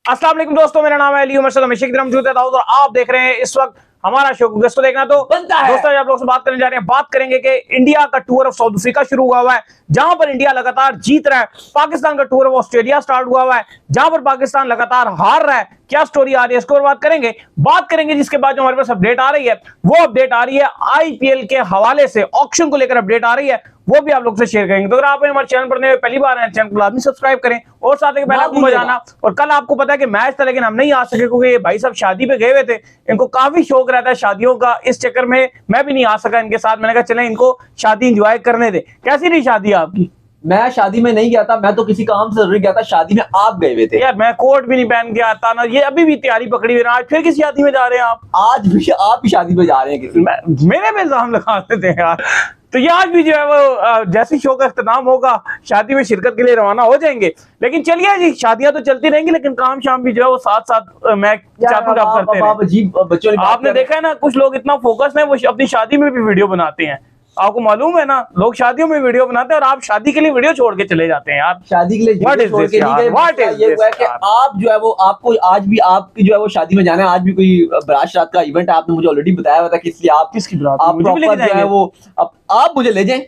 अस्सलाम वालेकुम दोस्तों, मेरा नाम है अली उमर हमेशा की तरह मौजूद है और आप देख रहे हैं इस वक्त हमारा शो। दोस्तों देखना तो बनता है। दोस्तों आप लोगों से बात करने जा रहे हैं, बात करेंगे कि इंडिया का टूर ऑफ साउथ अफ्रीका शुरू हुआ है, जहां पर इंडिया लगातार जीत रहा है। पाकिस्तान का टूर ऑफ ऑस्ट्रेलिया स्टार्ट हुआ है, जहां पर पाकिस्तान लगातार हार रहा है। क्या स्टोरी आ रही है इसको बात करेंगे जिसके बाद जो हमारे पास अपडेट आ रही है वो अपडेट आ रही है आईपीएल के हवाले से, ऑक्शन को लेकर अपडेट आ रही है, वो भी आप लोग से शेयर करेंगे। तो अगर आप हमारे चैनल पर पहली बार आए, चैनल को लाजमी सब्सक्राइब करें और साथ ही पहले आपको बजाना। और कल आपको पता है कि मैच था लेकिन हम नहीं आ सके क्योंकि ये भाई साहब शादी पे गए हुए थे, इनको काफी शौक रहता है शादियों का, इस चक्कर में मैं भी नहीं आ सका इनके साथ। मैंने कहा चले इनको शादी एंजॉय करने दे। कैसी रही शादी आपकी? मैं शादी में नहीं गया था, मैं तो किसी काम से जरूरी गया था। शादी में आप गए हुए थे यार, मैं कोट भी नहीं पहन के आता ना, ये अभी भी तैयारी पकड़ी हुई ना। आज फिर किसी शादी में जा रहे हैं आप? आज भी आप भी शादी में जा रहे हैं किसी? मेरे पे इल्जाम लगा देते हैं यार। तो ये आज भी जो है वो जैसे शो का इख्तिताम होगा शादी में शिरकत के लिए रवाना हो जाएंगे। लेकिन चलिए जी, शादियां तो चलती रहेंगी लेकिन काम शाम भी जो है वो साथ साथ मैं चाहता हूँ करते हैं। बच्चों आपने देखा है ना, कुछ लोग इतना फोकस है वो अपनी शादी में भी वीडियो बनाते हैं। आपको मालूम है ना, लोग शादियों में वीडियो बनाते हैं और आप शादी के लिए वीडियो छोड़ के चले जाते हैं यार। शादी के लिए छोड़ के नहीं गए। ये हुआ है कि आप जो है वो आपको आज भी आपकी जो है वो शादी में जाना है। आज भी कोई बारात रात का इवेंट है, आपने मुझे ऑलरेडी बताया हुआ था कि इसलिए आप किसकी बारात? आप जो है वो आप मुझे ले जाएं,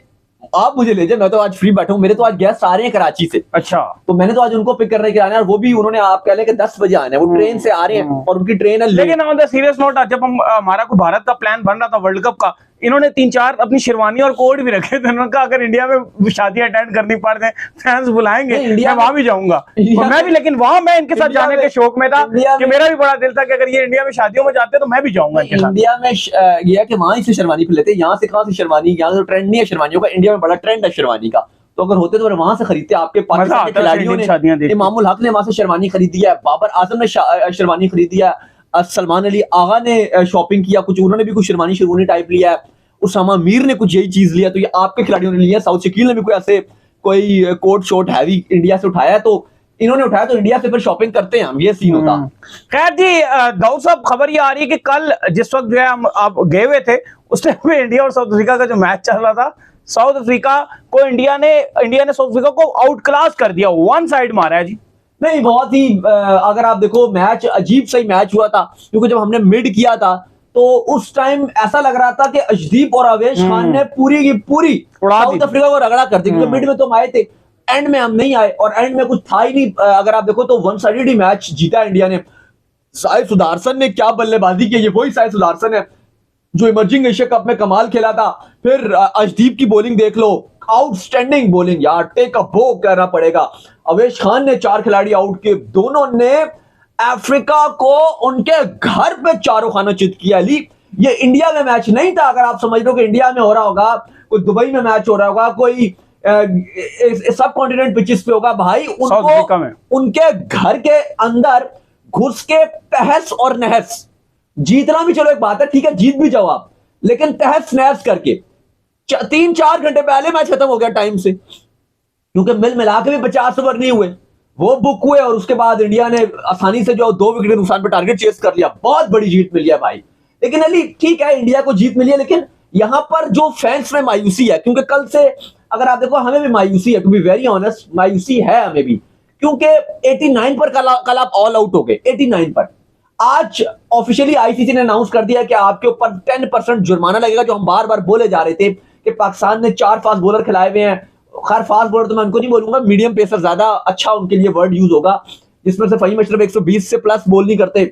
आप मुझे ले जाए। मैं तो आज फ्री बैठा हूँ, मेरे तो आज गेस्ट आ रहे हैं कराची से। अच्छा, तो मैंने तो आज उनको पिक करने के आना है और वो भी उन्होंने आप कह लें कि 10 बजे आना है। वो ट्रेन से आ रहे हैं और उनकी ट्रेन है। लेकिन ऑन द सीरियस नोट, जब हम हमारा कोई भारत का प्लान बन रहा था वर्ल्ड कप का, इन्होंने 3-4 अपनी शेरवानी और कोड भी रखे थे। उन्होंने कहा अगर इंडिया में शादी अटेंड करनी पड़े, फैंस बुलाएंगे, मैं वहां भी जाऊंगा। और मैं भी, लेकिन वहां मैं इनके साथ जाने के शौक में था कि मेरा भी बड़ा दिल था कि अगर ये इंडिया में शादियों में जाते तो मैं भी जाऊंगा इनके साथ। इंडिया में ये है कि वहां से शेरवानी फिर लेते, यहाँ से कहां से शेरवानी? यहाँ से ट्रेंड नहीं है शेरवानियों का, इंडिया में बड़ा ट्रेंड है शेरवानी का। तो अगर होते तो वहां से खरीदते। आपके पाकिस्तान के खिलाड़ियों ने, इमामुल हक ने वहां से शेरवानी खरीदी है, बाबर आजम ने शेरवानी खरीदी है, सलमान अली आगा ने शॉपिंग किया, कुछ उन्होंने भी कुछ शेरवानी टाइप लिया है, उसामा मीर ने कुछ यही चीज लिया। तो ये आपके खिलाड़ियों ने लिया। साउथ शकील ने भी कोई ऐसे कोई कोट शोट हैवी इंडिया से उठाया, तो इन्होंने उठाया तो इंडिया से फिर शॉपिंग करते हैं हम, ये सीन होता। खैर जी, दाऊद साहब, खबर ये आ रही है कि कल जिस वक्त जो है हम आप गए हुए थे उस टाइम में इंडिया और साउथ अफ्रीका का जो मैच चल रहा था, साउथ अफ्रीका को इंडिया ने साउथ अफ्रीका को आउट क्लास कर दिया, वन साइड मारा है जी। नहीं, बहुत ही अगर आप देखो मैच अजीब सही मैच हुआ था, क्योंकि जब हमने मिड किया था तो उस टाइम ऐसा लग रहा था कि अर्शदीप और अवेश खान ने पूरी की पूरी साउथ अफ्रीका को रगड़ा कर दिया। क्योंकि मिड में तो हम आए थे, एंड में हम नहीं आए और एंड में कुछ था ही नहीं। अगर आप देखो तो वन साइडेड ही मैच जीता इंडिया ने। साई सुदर्शन ने क्या बल्लेबाजी की, ये वही साई सुदर्शन है जो इमर्जिंग एशिया कप में कमाल खेला था। फिर अर्शदीप की बॉलिंग देख लो, आउटस्टैंडिंग बॉलिंग यार, टेक अ बो कहना पड़ेगा। अवेश खान ने 4 खिलाड़ी आउट किए, दोनों ने अफ्रीका को उनके घर पे चारों खाना चित किया। अली, ये इंडिया में मैच नहीं था। अगर आप समझ लो कि इंडिया में हो रहा होगा, कोई दुबई में मैच हो रहा होगा, कोई सब कॉन्टिनेंट पिचेस पे होगा, भाई उनको उनके घर के अंदर घुस के तहस और नहस। जीतना भी चलो एक बात है, ठीक है, जीत भी जाओ आप, लेकिन तहस नहस करके 3-4 घंटे पहले मैच खत्म हो गया टाइम से, क्योंकि मिला के भी 50 ओवर नहीं हुए, वो बुक हुए। और उसके बाद इंडिया ने आसानी से जो 2 विकेट नुकसान पे टारगेट चेस कर लिया। बहुत बड़ी जीत मिली है भाई। लेकिन अली ठीक है, इंडिया को जीत मिली है, लेकिन यहां पर जो फैंस में मायूसी है, क्योंकि कल से अगर आप देखो हमें भी मायूसी है, टू बी वेरी ऑनेस्ट मायूसी है हमें भी, क्योंकि 89 पर कल आप ऑल आउट हो गए। 89 पर आज ऑफिशियली आईसीसी ने अनाउंस कर दिया कि आपके ऊपर 10% जुर्माना लगेगा, जो हम बार बार बोले जा रहे थे कि पाकिस्तान ने 4 फास्ट बॉलर खिलाए हुए हैं। खैर फास्ट बॉलर तो मैं उनको नहीं बोलूंगा, मीडियम पेसर ज्यादा अच्छा उनके लिए वर्ड यूज होगा, जिसमें से फहीम अशरफ 120 से प्लस बॉल नहीं करते।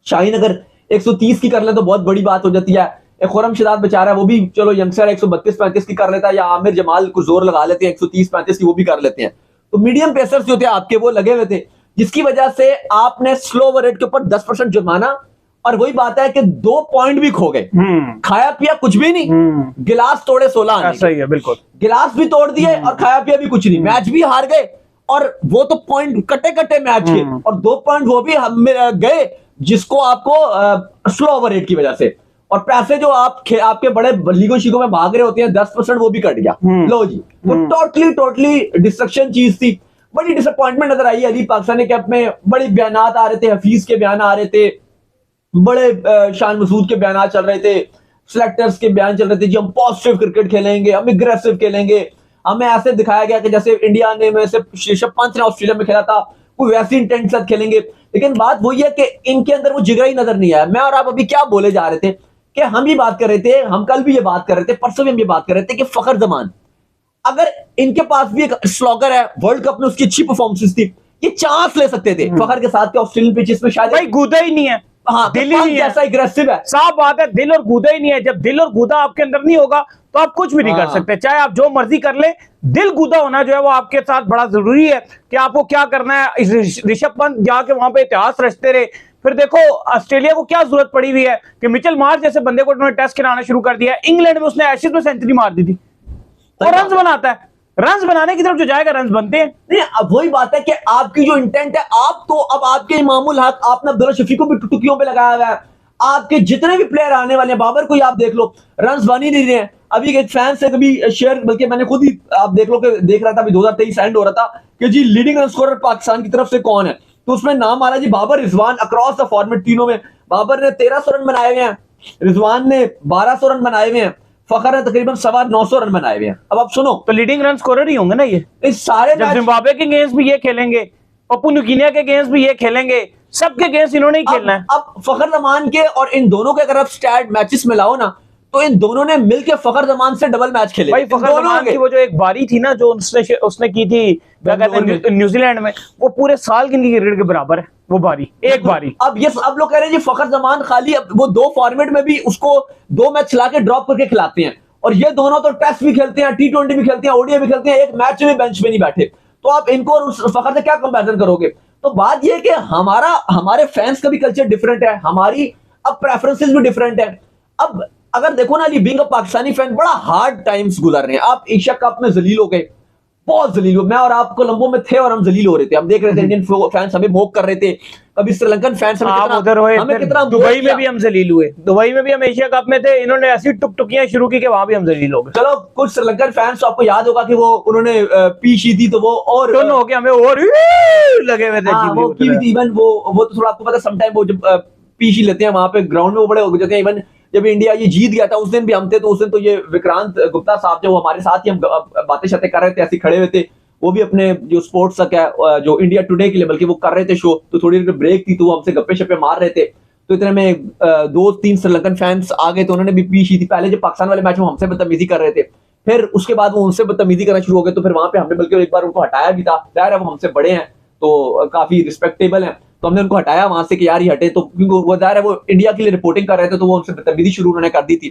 शाहीन अगर 130 की कर ले तो बहुत बड़ी बात हो जाती है। एक खुरम शिदात बेचारा है, वो भी चलो यंगस्टर 132-35 की कर लेता है, या आमिर जमाल को जोर लगा लेते हैं 130-35 की, वो भी कर लेते हैं। तो मीडियम पेसर्स जो थे आपके वो लगे हुए थे, जिसकी वजह से आपने स्लो ओवर रेट के ऊपर 10% जुर्माना, और वही बात है कि 2 पॉइंट भी खो गए। खाया पिया कुछ भी नहीं, गिलास तोड़े 16 आने। सही है, बिल्कुल, गिलास भी तोड़ दिए और खाया पिया भी कुछ नहीं, मैच भी हार गए। और वो तो पॉइंट कटे मैच के, और 2 पॉइंट वो भी हम गए जिसको आपको स्लो ओवर रेट की वजह से। और पैसे जो आपके बड़े लीगो शिगो में भाग रहे होते हैं 10%, वो भी कट गया। लो जी, तो टोटली डिस्ट्रक्शन चीज थी। बड़ी डिसअपॉइंटमेंट नजर आई अली पाकिस्तानी कैंप में। बड़ी बयानात आ रहे थे, हफीज के बयान आ रहे थे, बड़े शान मसूद के बयान चल रहे थे, सिलेक्टर्स के बयान चल रहे थे जी हम पॉजिटिव क्रिकेट खेलेंगे, हम एग्रेसिव खेलेंगे। हमें ऐसे दिखाया गया कि जैसे इंडिया ने में से ऋषभ पंत ने ऑस्ट्रेलिया में खेला था, कोई वैसी इंटेंट के साथ खेलेंगे। लेकिन बात वही है कि इनके अंदर वो जिगरा ही नजर नहीं आया। मैं और आप अभी क्या बोले जा रहे थे कि हम ही बात कर रहे थे, हम कल भी ये बात कर रहे थे, परसों भी हम ये बात कर रहे थे कि फखर जमान, अगर इनके पास भी एक स्लॉगर है, वर्ल्ड कप में उसकी अच्छी परफॉर्मेंस थी, ये चांस ले सकते थे फखर के साथ के ऑस्ट्रेलियन पिचेस में शायद। भाई गूदा ही नहीं है, हाँ, दिल ही नहीं है, जैसा एग्रेसिव है। साफ बात है, दिल और गूदा ही नहीं है। जब दिल और गूदा आपके अंदर नहीं होगा तो आप कुछ भी नहीं कर सकते, चाहे आप जो मर्जी कर ले। दिल गूदा होना जो है वो आपके साथ बड़ा जरूरी है कि आपको क्या करना है। ऋषभ पंत जाके वहां पे इतिहास रचते रहे। फिर देखो ऑस्ट्रेलिया को क्या जरूरत पड़ी हुई है कि मिचेल मार्श जैसे बंदे को उन्होंने टेस्ट खिलाना शुरू कर दिया। इंग्लैंड में उसने एशेज में सेंचुरी मार दी थी और रन बनाता है। रन बनाने की तरफ जो जाएगा रन बनते हैं। नहीं, अब वही बात है कि आपकी जो इंटेंट है, आप तो अब आपके इमामुल हक, आपने अब्दुल्ला शफी को भी टुकटुकियों पे लगाया हुआ है। आपके जितने भी प्लेयर आने वाले हैं, बाबर को ही आप देख लो, रन बन ही नहीं रहे हैं। अभी एक फैन से कभी शेयर, बल्कि मैंने खुद ही आप देख लो कि देख रहा था, अभी 2023 एंड हो रहा था कि जी लीडिंग रन स्कोरर पाकिस्तान की तरफ से कौन है, तो उसमें नाम आ रहा है जी Babar Rizwan. Across the format तीनों में बाबर ने 1300 रन बनाए हुए हैं, रिजवान ने 1200 रन बनाए हुए हैं, फखर ने तकरीबन 950 रन बनाए हुए हैं। अब आप सुनो, तो लीडिंग रन स्कोरर ही होंगे ना ये। इस सारे जब जिम्बाब्वे के गेम्स भी ये खेलेंगे, पप्पू न्यूगिनिया के गेम्स भी ये खेलेंगे, सबके गेम्स इन्होंने ही खेलना है। अब फखर जमान के और इन दोनों के अगर आप स्टैट मैचेस में लाओ ना, तो इन दोनों ने मिलकर फखर जमान से डबल मैच खेले। भाई फखर जमान की वो जो एक बारी थी ना जो उसने की थी क्या कहते हैं न्यूजीलैंड में, वो पूरे साल की क्रिकेट के बराबर है वो बारी, एक बारी। अब ये अब लोग कह रहे हैं जी फखर जमान खाली वो 2 फॉर्मेट में भी उसको 2 मैच चला के ड्रॉप करके खिलाते हैं, और ये दोनों तो टेस्ट भी खेलते हैं, T20 भी खेलते हैं, ओडीआई भी खेलते हैं, एक मैच में बेंच पे नहीं बैठे। तो आप इनको और फखर से क्या कंपैरिजन करोगे? तो बात ये है कि हमारे फैंस का भी कल्चर डिफरेंट है, हमारी अब प्रेफरेंसेस भी डिफरेंट है। अब अगर देखो ना, बीइंग अ पाकिस्तानी फैन बड़ा हार्ड टाइम्स गुजर रहे हैं। आप एशिया कप में जलील हो गए, बहुत जलील हो। मैं और आप कोलंबो में थे और हम जलील हो रहे थे, हम देख रहे थे इंडियन फैंस हमें मोक कर रहे थे, कभी श्रीलंकन फैंस हमें कितना दुबई में भी हम जलील हुए, दुबई में भी हम एशिया कप में थे, इन्होंने ऐसी टुकटुकियां शुरू की कि वहां भी हम जलील हो गए। चलो कुछ श्रीलंकन फैंस आपको याद होगा कि वो उन्होंने पीछी थी तो वो और टोन हो गया, हमें और लगे हुए थे। वो की भी थी इवन वो तो थोड़ा आपको पता, समटाइम वो जब पीछी लेते हैं वहां पे ग्राउंड में वो बड़े हो जाते हैं। इवन जब इंडिया ये जीत गया था उस दिन भी हम थे, तो उस दिन तो ये विक्रांत गुप्ता साहब जो हमारे साथ ही हम बातें शातें कर रहे थे, ऐसे खड़े हुए थे। वो भी अपने जो स्पोर्ट्स तक है जो इंडिया टुडे के लिए बल्कि वो कर रहे थे शो, तो थोड़ी देर ब्रेक थी तो वो हमसे गप्पे शप्पे मार रहे थे। तो इतने में 2-3 श्रीलंकन फैंस आ गए, तो उन्होंने भी पीछी थी। पहले जब पाकिस्तान वाले मैच में हमसे बदतमीजी कर रहे थे, फिर उसके बाद वो उनसे बदतमीजी करना शुरू हो गए, तो फिर वहां पे हमने बल्कि एक बार उनको हटाया भी था। जाहिर है वो हमसे बड़े हैं तो काफी रिस्पेक्टेबल हैं, तो हमने उनको हटाया वहां से कि यार ये हटे, तो क्योंकि वो जाहिर है वो इंडिया के लिए रिपोर्टिंग कर रहे थे, तो वो उनसे बदतमीजी शुरू उन्होंने कर दी थी।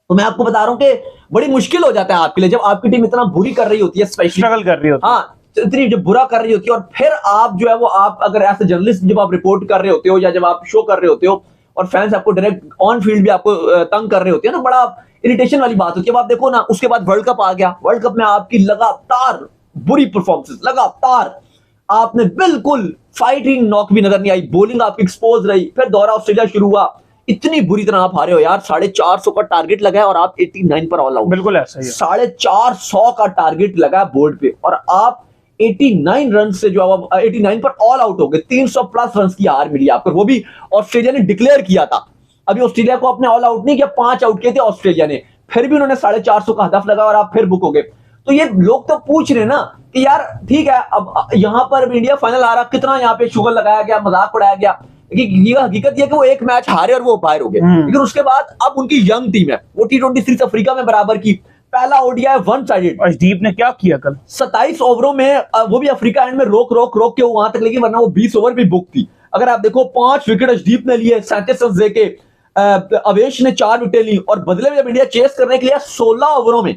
तो मैं आपको बता रहा हूँ कि बड़ी मुश्किल हो जाता है आपके लिए जब आपकी टीम इतना बुरी कर रही होती है, स्पेशली स्ट्रगल कर रही होती है। हाँ, इतनी जब बुरा कर रही होती है, और फिर आप जो है वो आप अगर एज ए जर्नलिस्ट जब आप रिपोर्ट कर रहे होते हो या जब आप शो कर रहे होते हो और फैंस आपको डायरेक्ट ऑन फील्ड भी आपको तंग कर रहे होते हैं, तो बड़ा इरिटेशन वाली बात होती है। अब आप देखो ना, उसके बाद वर्ल्ड कप आ गया, वर्ल्ड कप में आपकी लगातार बुरी परफॉर्मेंसेस, लगातार आपने बिल्कुल फाइटिंग नॉक भी नजर नहीं आई, बॉलिंग आपकी एक्सपोज रही। फिर दौरा ऑस्ट्रेलिया शुरू हुआ, इतनी बुरी तरह आप हारे हो यार। 450 का टारगेट लगा है और आप 89 पर ऑल आउट। बिल्कुल ऐसा ही है, 450 का टारगेट लगा बोर्ड पे और आप 89 रन से जो 89 पर ऑल आउट हो गए। 300 प्लस रन की हार मिली आपको, वो भी ऑस्ट्रेलिया ने डिक्लेयर किया था। अभी ऑस्ट्रेलिया को अपने ऑल आउट नहीं किया, 5 आउट किए थे ऑस्ट्रेलिया ने, फिर भी उन्होंने 450 का हदफ लगा और आप फिर बुक हो गए। तो ये लोग तो पूछ रहे ना कि यार ठीक है, अब यहां पर इंडिया फाइनल आ रहा, कितना यहाँ पे शुगर लगाया गया, मजाक उड़ाया गया। हकीकत यह कि वो एक मैच हारे और वो बाहर हो गए, लेकिन उसके बाद अब उनकी यंग टीम है, वो T20 सीरीज अफ्रीका में बराबर की, पहला ओडीआई वन साइडेड। अर्शदीप ने क्या किया कल, 27 ओवरों में, वो भी अफ्रीका एंड में रोक के वहां तक लेगी, वरना वो 20 ओवर भी बुक थी। अगर आप देखो 5 विकेट अर्शदीप ने लिए, 37 रन देके अवेश ने 4 विकेट ली, और बदले में जब इंडिया चेस करने के लिए 16 ओवरों में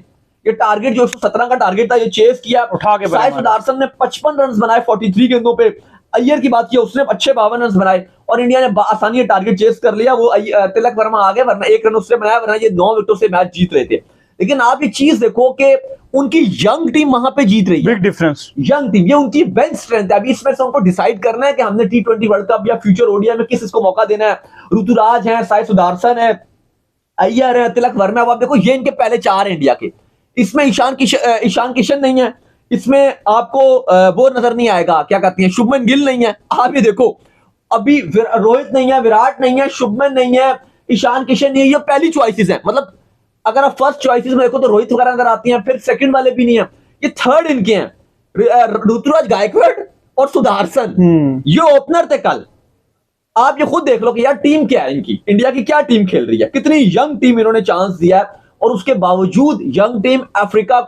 ये टारगेट जो 117 का टारगेट था, ये चेस किया, उठा के साइफ सुदर्शन ने 55 रन बनाए 43 गेंदों पे। अय्यर की बात की, उसने अच्छे 52 रन बनाए और इंडिया ने आसानी टारगेट चेस कर लिया। वो तिलक वर्मा आ गए, वरना 1 रन उससे बनाया, वरना ये 9 विकेटों से मैच जीत रहे थे। लेकिन आप ये चीज देखो कि उनकी यंग टीम वहां पे जीत रही है, बिग डिफरेंस। यंग टीम, ये उनकी बेंच स्ट्रेंथ है। अभी इसमें से उनको डिसाइड करना है कि हमने T20 वर्ल्ड कप या फ्यूचर ओडीआई में किस इसको मौका देना है। ऋतुराज है, साई सुदर्शन है, अय्यर है, तिलक वर्मा। आप देखो ये इनके पहले 4 है इंडिया के। इसमें ईशान किशन नहीं है, इसमें आपको वो नजर नहीं आएगा, क्या कहती है, शुभमन गिल नहीं है। आप ये देखो, अभी रोहित नहीं है, विराट नहीं है, शुभमन नहीं है, ईशान किशन नहीं है। ये पहली चॉइसेस हैं। मतलब अगर आप फर्स्ट चॉइसेस में देखो तो रोहित वगैरह नजर आती हैं, फिर सेकंड वाले भी नहीं है, ये थर्ड इनके हैं। ऋतुराज गायकवाड़ और सुदर्शन, ये ओपनर थे कल। आप ये खुद देख लो कि यार टीम क्या है इनकी, इंडिया की क्या टीम खेल रही है, कितनी यंग टीम इन्होंने चांस दिया है, और उसके बावजूद यंग टीम अफ्रीका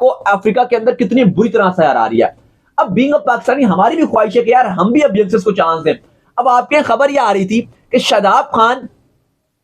के अंदर कितनी बुरी तरह से हरा रही है। अब बीइंग अ पाकिस्तानी हमारी भी ख्वाहिश है कि यार हम भी अब यंगस्टर्स को चांस दें। अब आपके खबर ये आ रही थी कि शादाब खान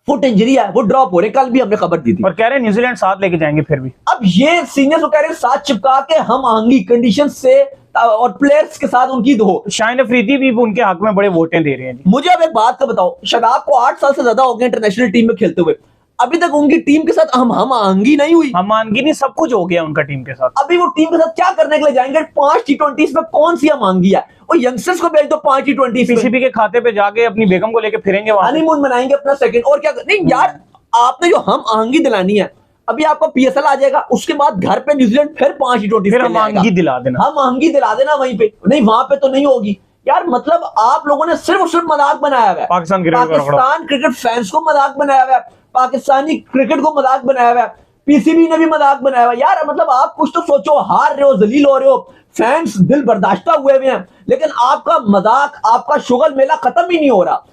फुट इंजरी है, वो ड्रॉप हो रहे, कल भी हमने खबर दी थी, और कह रहे हैं न्यूजीलैंड साथ लेके जाएंगे फिर भी। अब ये सीनियर्स को कह रहे हैं साथ चिपका के हम आहंगी कंडीशन से और प्लेयर्स के साथ उनकी दो। शाहीन अफरीदी भी उनके हक में बड़े वोटें दे रहे हैं। मुझे अब एक बात का बताओ, शादाब को 8 साल से ज्यादा हो गए इंटरनेशनल टीम में खेलते हुए, अभी तक उनकी टीम के साथ हम आहंगी नहीं हुई। हम आहंगी नहीं, सब कुछ हो गया उनका टीम के साथ। अभी वो टीम के साथ क्या करने के लिए जाएंगे? 5 T20 में कौन सी आहंगी है? वो यंगस्टर्स को भेज दो 5 T20 पीसीबी के खाते पे जाके अपनी बेगम को लेके फिरेंगे, हनीमून मनाएंगे अपना सेकंड, और क्या नहीं यार। आपने जो हम आहंगी दिलानी है, अभी आपको PSL आ जाएगा, उसके बाद घर पे न्यूजीलैंड फिर 5 T20 फिर हम आहंगी दिला देना, हम आहंगी दिला देना वहीं पे, नहीं वहां पे तो नहीं होगी यार। मतलब आप लोगों ने सिर्फ और सिर्फ मजाक बनाया हुआ है, पाकिस्तान क्रिकेट फैंस को मजाक बनाया हुआ है, पाकिस्तानी क्रिकेट को मजाक बनाया हुआ है, पीसीबी ने भी मजाक बनाया हुआ है यार। मतलब आप कुछ तो सोचो, हार रहे हो, जलील हो रहे हो, फैंस दिल बर्दाश्ता हुए हैं, लेकिन आपका मजाक, आपका शुगल मेला खत्म ही नहीं हो रहा।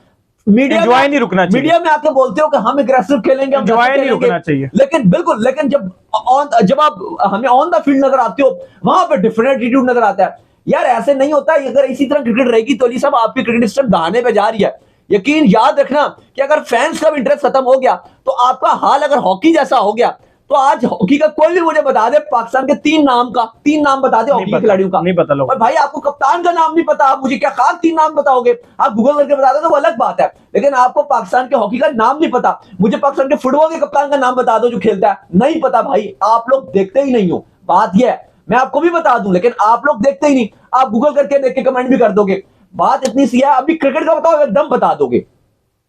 मीडिया नहीं रुकना चाहिए, मीडिया में आके बोलते हो कि हम एग्रेसिव खेलेंगे, हम नहीं रुकना चाहिए, लेकिन बिल्कुल, लेकिन जब आप हमें ऑन द फील्ड नजर आते हो, वहां पे डिफरेंट एटीट्यूड नजर आता है यार। ऐसे नहीं होता, अगर इसी तरह क्रिकेट रहेगी तो अली साहब आपकी क्रिकेट सिस्टम दहाने पे जा रही है। यकीन याद रखना कि अगर फैंस का भी इंटरेस्ट खत्म हो गया तो आपका हाल अगर हॉकी जैसा हो गया, तो आज हॉकी का कोई भी मुझे बता दे पाकिस्तान के 3 नाम बता दे हॉकी खिलाड़ियों का, नहीं पता लोग। और भाई आपको कप्तान का नाम नहीं पता, आप मुझे क्या खास 3 नाम बताओगे? आप गूगल करके बता दो तो वो अलग बात है, लेकिन आपको पाकिस्तान के हॉकी का नाम नहीं पता। मुझे पाकिस्तान के फुटबॉल के कप्तान का नाम बता दो जो खेलता है, नहीं पता भाई, आप लोग देखते ही नहीं हो। बात यह है, मैं आपको भी बता दूं, लेकिन आप लोग देखते ही नहीं, आप गूगल करके देख के कमेंट भी कर दोगे। बात इतनी सी है, अभी क्रिकेट का बताओ एकदम बता दोगे।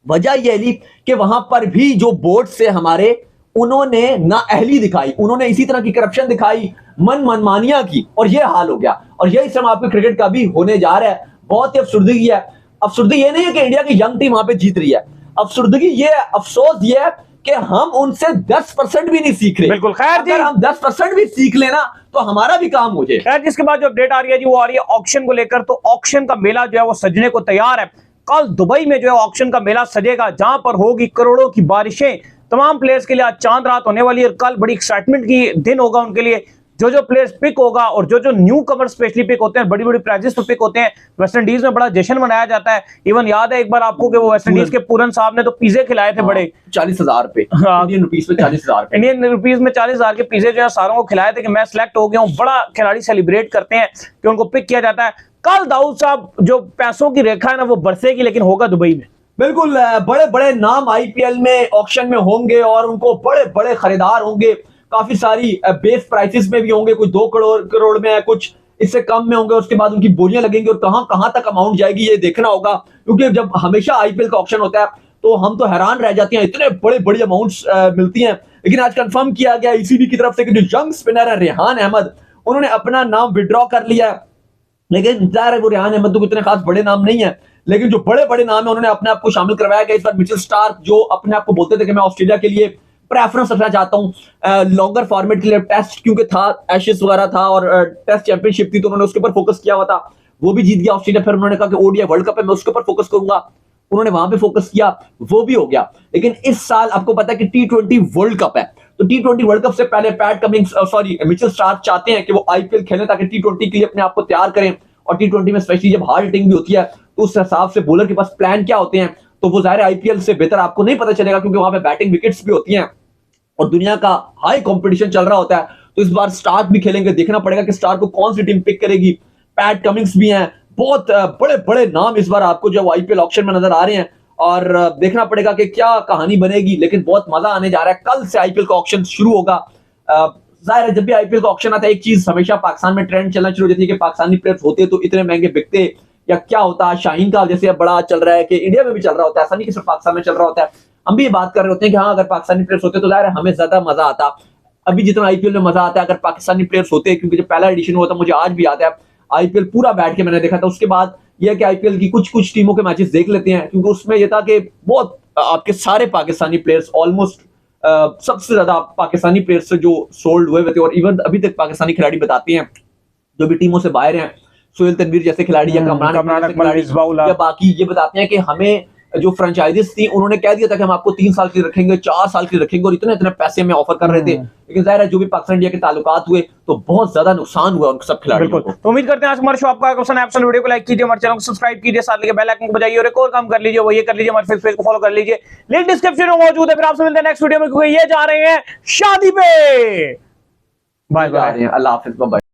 वजह यह ली कि वहां पर भी जो बोर्ड से हमारे, उन्होंने ना अहली दिखाई, उन्होंने इसी तरह की करप्शन दिखाई, मनमानियां की, और यह हाल हो गया। और यही समय आपके क्रिकेट का भी होने जा रहा है। बहुत ही अफसुर्दगी है। अफसुर्दगी ये नहीं है कि इंडिया की यंग टीम वहां पे जीत रही है, अफसुर्दगी ये है, अफसोस ये है कि हम उनसे 10% भी नहीं सीख रहे। बिल्कुल, खैर जी, अगर हम 10% भी सीख लेना तो हमारा भी काम हो जाए। खैर, जिसके बाद जो अपडेट आ रही है जी, वो आ रही है ऑक्शन को लेकर। तो ऑक्शन का मेला जो है वो सजने को तैयार है। कल दुबई में जो है ऑक्शन का मेला सजेगा, जहां पर होगी करोड़ों की बारिशें। तमाम प्लेयर्स के लिए आज चांद रात होने वाली है, और कल बड़ी एक्साइटमेंट की दिन होगा उनके लिए। जो प्लेयर्स पिक होगा, और जो न्यू कमर स्पेशली पिक होते हैं, बड़ी बड़ी प्राइजेस पर पिक होते हैं। वेस्ट इंडीज में बड़ा जश्न मनाया जाता है। इवन याद है एक बार आपको कि वो वेस्ट इंडीज के पूरन साहब ने तो पिज्जे खिलाए थे बड़े, 40,000 रुपए इंडियन रुपीस में, 40,000 इंडियन रुपीस में 40,000 के पिज्जे जो है सारों को खिलाए थे कि मैं सिलेक्ट हो गया हूँ। बड़ा खिलाड़ी सेलिब्रेट करते हैं कि उनको पिक किया जाता है। कल दाऊद साहब जो पैसों की रेखा है ना वो बरसेगी, लेकिन होगा दुबई में। बिल्कुल, बड़े बड़े नाम आईपीएल में ऑक्शन में होंगे, और उनको बड़े बड़े खरीदार होंगे। काफी सारी बेस प्राइसेस में भी होंगे, कुछ 2 करोड़ में है, कुछ इससे कम में होंगे। उसके बाद उनकी बोलियां लगेंगी, और कहां तक अमाउंट जाएगी ये देखना होगा। क्योंकि जब हमेशा आईपीएल का ऑक्शन होता है तो हम तो हैरान रह जाते हैं, इतने बड़े बड़ी अमाउंट्स मिलती हैं। लेकिन आज कंफर्म किया गया ईसीबी की तरफ से कि जो यंग स्पिनर है रेहान अहमद, उन्होंने अपना नाम विड्रॉ कर लिया है। लेकिन जाहिर है वो रेहान अहमद तो इतने खास बड़े नाम नहीं है, लेकिन जो बड़े बड़े नाम है उन्होंने अपने आप को शामिल करवाया गया। इस बार मिचेल स्टार्क, जो अपने आप को बोलते थे कि मैं ऑस्ट्रेलिया के लिए प्रेफरेंस रखना चाहता हूं लॉन्गर फॉर्मेट के लिए, टेस्ट क्योंकि था, एशेस वगैरह था और टेस्ट चैंपियनशिप थी, तो उन्होंने उसके ऊपर फोकस किया हुआ था। वो भी जीत गया ऑस्ट्रेलिया। फिर उन्होंने कहा कि ओडीआई वर्ल्ड कप है, मैं उसके ऊपर फोकस करूंगा, उन्होंने वहां पे फोकस किया, वो भी हो गया। लेकिन इस साल आपको पता है कि T20 वर्ल्ड कप है, तो T20 वर्ल्ड कप से पहले पैट कमिंग्स मिचेल स्टार्क चाहते हैं कि वो आईपीएल खेलें ताकि T20 के लिए अपने आप को तैयार करें। और T20 में स्पेशली जब हार्ड हिटिंग भी होती है तो उस हिसाब से बॉलर के पास प्लान क्या होते हैं, तो वो जाहिर आईपीएल से बेहतर आपको नहीं पता चलेगा, क्योंकि वहां पे बैटिंग विकेट्स भी होती हैं और दुनिया का हाई कंपटीशन चल रहा होता है। तो इस बार स्टार्क भी खेलेंगे, देखना पड़ेगा कि स्टार्क को कौन सी टीम पिक करेगी। पैट कमिंग्स भी हैं, बहुत बड़े बड़े नाम इस बार आपको जो आईपीएल ऑक्शन में नजर आ रहे हैं, और देखना पड़ेगा कि क्या कहानी बनेगी। लेकिन बहुत मजा आने जा रहा है। कल से आईपीएल का ऑक्शन शुरू होगा। जाहिर है जब भी आईपीएल का ऑक्शन आता है, एक चीज हमेशा पाकिस्तान में ट्रेंड चलना शुरू हो जाती है कि पाकिस्तानी प्लेयर्स होते तो इतने महंगे बिकते, या क्या होता। शाहीन का जैसे अब बड़ा चल रहा है कि इंडिया में भी चल रहा होता है, ऐसा नहीं कि सिर्फ पाकिस्तान में चल रहा होता है। हम भी ये बात कर रहे होते हैं कि हाँ, अगर पाकिस्तानी प्लेयर्स होते तो जाहिर है हमें ज्यादा मजा आता। अभी जितना आईपीएल में मजा आता है अगर पाकिस्तानी प्लेयर्स होते, क्योंकि जब पहला एडिशन हुआ था मुझे आज भी याद है, आईपीएल पूरा बैठ के मैंने देखा था। उसके बाद यह कि आईपीएल की कुछ टीमों के मैचेस देख लेते हैं, क्योंकि उसमें यह था कि बहुत आपके सारे पाकिस्तानी प्लेयर्स, ऑलमोस्ट सबसे ज्यादा पाकिस्तानी प्लेयर्स से जो सोल्ड हुए थे, और इवन अभी तक पाकिस्तानी खिलाड़ी बताते हैं जो भी टीमों से बाहर हैं, सोहेल तनवीर जैसे खिलाड़ी या कमरान कमरान जैसे अकमल, खिलाड़ी मिसबाह-उल्लाह। या बाकी ये बताते हैं कि हमें जो फ्रेंचाइजीज थी उन्होंने कह दिया था कि हम आपको 3 साल के लिए रखेंगे, 4 साल के लिए रखेंगे, और इतने इतने पैसे में ऑफर कर रहे थे। लेकिन जाहिर है जो भी पाकिस्तान इंडिया के ताल्लुकात हुए तो बहुत ज्यादा नुकसान हुआ उन सब खिलाड़ियों बिल्कुल। को। तो उम्मीद करते हैं आज हमारे शो आपका पसंद है। आप वीडियो को लाइक कीजिए, हमारे चैनल को सब्सक्राइब कीजिए, साथ लेके बेल आइकन को बजाइए, और एक और काम कर लीजिए, वो ये कर लीजिए, हमारे फेसबुक को फॉलो कर लीजिए, लिंक डिस्क्रिप्शन में मौजूद है। फिर आपसे मिलते हैं नेक्स्ट वीडियो में, क्योंकि ये जा रहे हैं शादी पे। Bye bye. अल्लाह हाफिज, बाय।